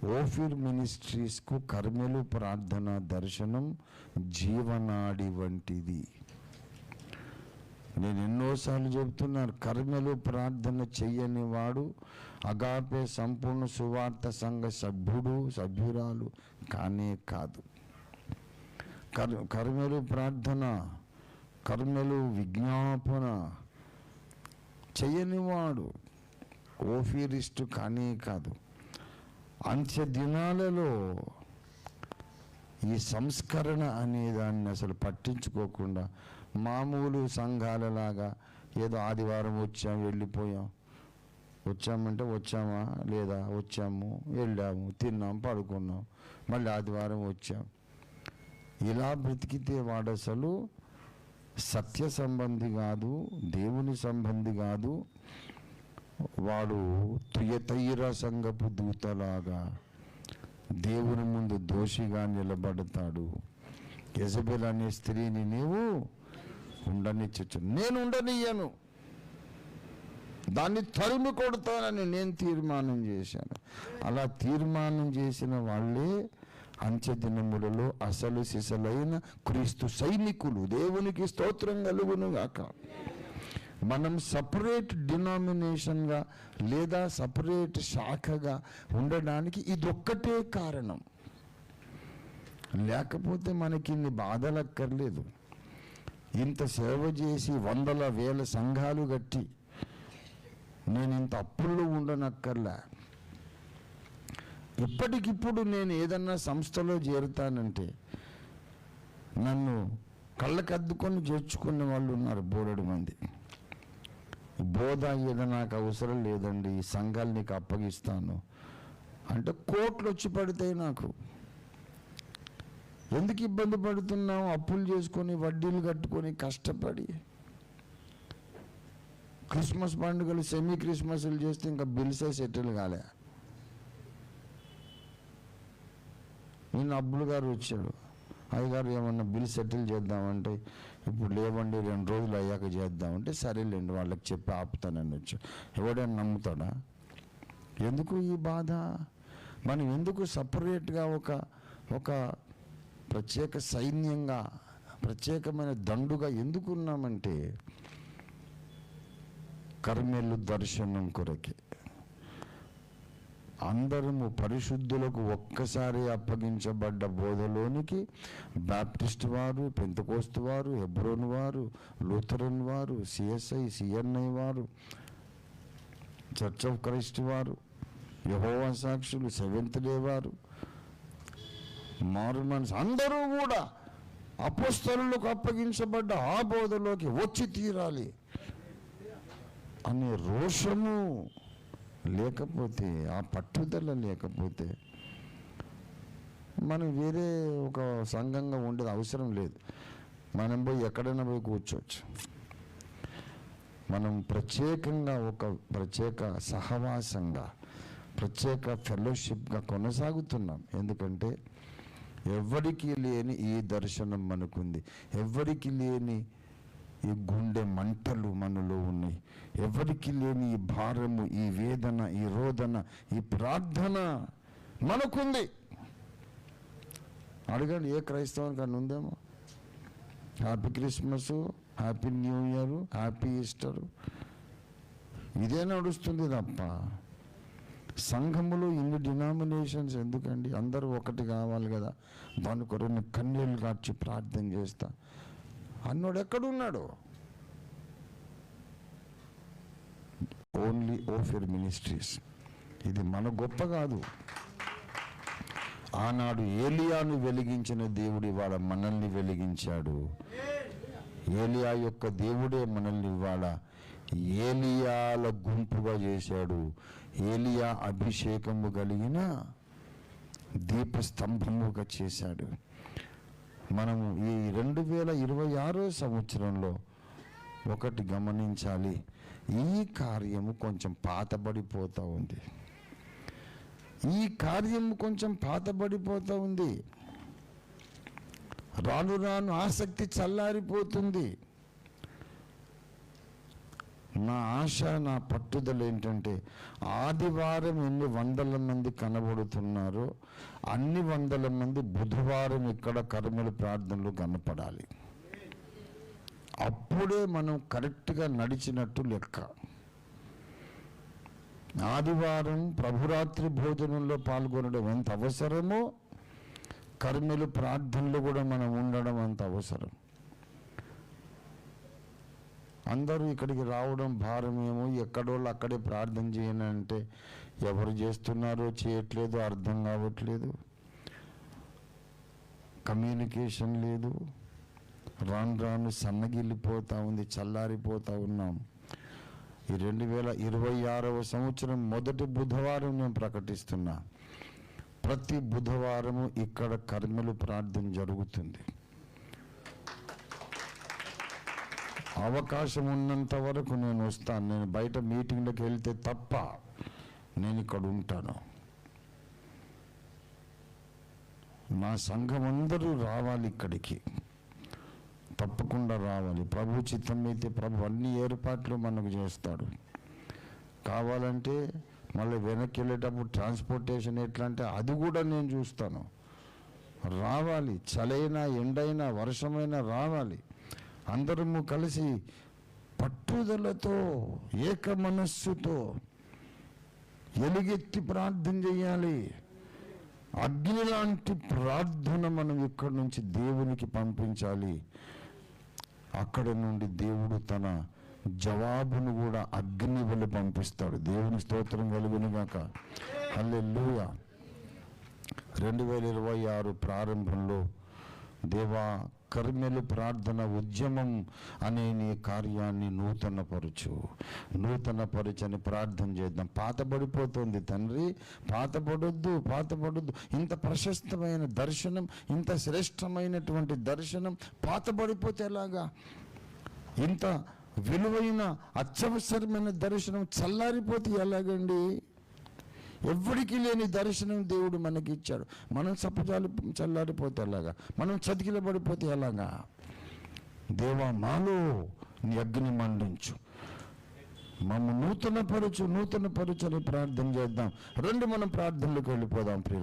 ఓఫీర్ మినిస్ట్రీస్కు కర్మెలు ప్రార్థన దర్శనం జీవనాడి వంటిది. నేను ఎన్నోసార్లు చెబుతున్నాను, కర్మెలు ప్రార్థన చెయ్యని వాడు అగాపే సంపూర్ణ సువార్త సంఘ సభ్యురాలు కానే కాదు. కర్మెలు ప్రార్థన, కర్మెలు విజ్ఞాపన చెయ్యనివాడు ఓఫీరిస్టు కానే కాదు. అంత్య దినాలలో ఈ సంస్కరణ అనే దాన్ని అసలు పట్టించుకోకుండా మామూలు సంఘాలలాగా ఏదో ఆదివారం వచ్చాం వెళ్ళిపోయాం, వచ్చామంటే వచ్చామా లేదా, వచ్చాము వెళ్ళాము తిన్నాం పడుకున్నాం మళ్ళీ ఆదివారం వచ్చాం, ఇలా బ్రతికితే వాడు అసలు సత్య సంబంధి కాదు, దేవుని సంబంధి కాదు. వాడు తుయతైర సంఘపు దూతలాగా దేవుని ముందు దోషిగా నిలబడతాడు. యెజబెల్ అనే స్త్రీని నీవు ఉండనిచ్చు, నేను ఉండనియ్యను, దాన్ని తరిమి కొడతానని నేను తీర్మానం చేశాను. అలా తీర్మానం చేసిన వాళ్ళే అంత్య దినములలో అసలు సిసలైన క్రీస్తు సైనికులు. దేవునికి స్తోత్రం కలుగును గాక. మనం సపరేట్ డినామినేషన్గా లేదా సపరేట్ శాఖగా ఉండడానికి ఇదొక్కటే కారణం. లేకపోతే మనకి ఇన్ని బాధలక్కర్లేదు. ఇంత సేవ చేసి వందల వేల సంఘాలు కట్టి నేను ఇంత అప్పుల్లో ఉండనక్కర్లే. ఇప్పటికిప్పుడు నేను ఏదన్నా సంస్థలో చేరుతానంటే నన్ను కళ్ళకద్దుకొని చేర్చుకునే వాళ్ళు ఉన్నారు బోలెడు మంది. బోధ ఏదో నాకు అవసరం లేదండి, ఈ సంఘాలు నీకు అప్పగిస్తాను అంటే కోట్లు వచ్చి పడతాయి. నాకు ఎందుకు ఇబ్బంది పడుతున్నావు? అప్పులు చేసుకొని వడ్డీలు కట్టుకొని కష్టపడి క్రిస్మస్ పండుగలు సెమీ క్రిస్మస్లు చేస్తే ఇంకా బిల్సే సెటిల్ కాలే. నిన్న అబ్బులు గారు వచ్చాడు, అయ్యగారు ఏమన్నా బిల్ సెటిల్ చేద్దామంటే ఇప్పుడు లేవండి 2 రోజులు అయ్యాక చేద్దామంటే సరేలేండి వాళ్ళకి చెప్పి ఆపుతానని వచ్చాడు. ఎవడైనా నమ్ముతాడా? ఎందుకు ఈ బాధ? మనం ఎందుకు సపరేట్గా ఒక ప్రత్యేక సైన్యంగా ప్రత్యేకమైన దండుగా ఎందుకున్నామంటే కర్మెలు దర్శనం కొరకే. అందరము పరిశుద్ధులకు ఒక్కసారి అప్పగించబడ్డ బోధలోనికి బాప్టిస్ట్ వారు, పెంతెకోస్తు వారు, హెబ్రోన్ వారు, లూథరన్ వారు, సిఎస్ఐ సిఎన్ఐ వారు, చర్చ్ ఆఫ్ క్రైస్ట్ వారు, యెహోవా సాక్షులు, సెవెంత్ డే వారు, మార్మన్స్ అందరూ కూడా అపోస్తలులకు అప్పగించబడ్డ ఆ బోధలోకి వచ్చి తీరాలి అనే రోషము లేకపోతే, ఆ పట్టుదల లేకపోతే మనం వేరే ఒక సంఘంగా ఉండేది అవసరం లేదు. మనం పోయి ఎక్కడైనా పోయి కూర్చోవచ్చు. మనం ప్రత్యేకంగా ఒక ప్రత్యేక సహవాసంగా ప్రత్యేక ఫెలోషిప్గా కొనసాగుతున్నాం. ఎందుకంటే ఎవరికి లేని ఈ దర్శనం మనకుంది, ఎవరికి లేని ఈ గుండె మంటలు మనలో ఉన్నాయి, ఎవరికి లేని ఈ భారము, ఈ వేదన, ఈ రోదన, ఈ ప్రార్థన మనకుంది. అడగండి ఏ క్రైస్తవానికి అని ఉందేమో. Happy Christmas, happy new year, happy Easter ఇదే నడుస్తుంది తప్ప సంఘములో ఇన్ని డినామినేషన్స్ ఎందుకండి? అందరూ ఒకటి కావాలి కదా. దాని కొరకు కన్నీళ్ళు కార్చి ప్రార్థన చేస్తా అన్నోడు ఎక్కడున్నాడు? ఓన్లీ ఓఫీర్ మినిస్ట్రీస్. ఇది మన గొప్ప కాదు. ఆనాడు ఏలియాను వెలిగించిన దేవుడు ఇవాళ మనల్ని వెలిగించాడు. ఏలియా యొక్క దేవుడే మనల్ని ఇవాళ ఏలియాల గుంపుగా చేశాడు. ఏలియా అభిషేకము కలిగిన దీపస్తంభముగా చేశాడు. మనము ఈ 2026 సంవత్సరంలో ఒకటి గమనించాలి, ఈ కార్యము కొంచెం పాతబడిపోతూ ఉంది. ఈ కార్యము కొంచెం పాతబడిపోతూ ఉంది. రాను రాను ఆసక్తి చల్లారిపోతుంది. నా ఆశ, నా పట్టుదల ఏంటంటే ఆదివారం ఎన్ని వందల మంది కనబడుతున్నారో అన్ని వందల మంది బుధవారం ఇక్కడ కర్మల ప్రార్థనలు కనపడాలి. అప్పుడే మనం కరెక్ట్గా నడిచినట్టు లెక్క. ఆదివారం ప్రభురాత్రి భోజనంలో పాల్గొనడం ఎంత అవసరమో కర్మలు ప్రార్థనలు కూడా మనం ఉండడం అంత అవసరం. అందరూ ఇక్కడికి రావడం భారమేమో, ఎక్కడోళ్ళు అక్కడే ప్రార్థన చేయనంటే ఎవరు చేస్తున్నారో చేయట్లేదు, అర్థం కావట్లేదు, కమ్యూనికేషన్ లేదు, రాను రాను సన్నగిల్లిపోతూ ఉంది, చల్లారిపోతూ ఉన్నాం. ఈ 2026వ సంవత్సరం మొదటి బుధవారం నేను ప్రకటిస్తున్నా, ప్రతి బుధవారము ఇక్కడ కర్మలు ప్రార్థన జరుగుతుంది. అవకాశం ఉన్నంత వరకు నేను వస్తాను. నేను బయట మీటింగ్లకు వెళ్తే తప్ప నేను ఇక్కడ ఉంటాను. నా సంఘం అందరూ రావాలి ఇక్కడికి, తప్పకుండా రావాలి. ప్రభు చిత్తం అయితే ప్రభు అన్ని ఏర్పాట్లు మనకు చేస్తాడు. కావాలంటే మళ్ళీ వెనక్కి వెళ్ళేటప్పుడు ట్రాన్స్పోర్టేషన్ ఎట్లా అంటే అది కూడా నేను చూస్తాను. రావాలి, చలైనా ఎండైనా వర్షమైనా రావాలి. అందరము కలిసి పట్టుదలతో ఏక మనస్సుతో ఎలుగెత్తి ప్రార్థన చేయాలి. అగ్ని లాంటి ప్రార్థన మనం ఇక్కడి నుంచి దేవునికి పంపించాలి. అక్కడ నుండి దేవుడు తన జవాబును కూడా అగ్ని వల్ల పంపిస్తాడు. దేవుని స్తోత్రం కలుగునుగాక. హల్లెలూయా. 2026 ప్రారంభంలో దేవా కర్మెలు ప్రార్థన ఉద్యమం అనే నీ కార్యాన్ని నూతనపరచని ప్రార్థన చేద్దాం. పాతబడిపోతుంది తండ్రి, పాతబడొద్దు. ఇంత ప్రశస్తమైన దర్శనం, ఇంత శ్రేష్టమైనటువంటి దర్శనం పాతబడిపోతే ఎలాగా? ఇంత విలువైన అత్యవసరమైన దర్శనం చల్లారిపోతే ఎలాగండి? ఎవరికి లేని దర్శనం దేవుడు మనకి ఇచ్చాడు. మనం చల్లారిపోతే ఎలాగా? మనం చతికిలబడిపోతే ఎలాగా? దేవా మాలో నీ అగ్ని మండించు, మమ్మ నూతనపరచు అని ప్రార్థన చేద్దాం. రండి మనం ప్రార్థనలోకి వెళ్ళిపోదాం ప్రియ.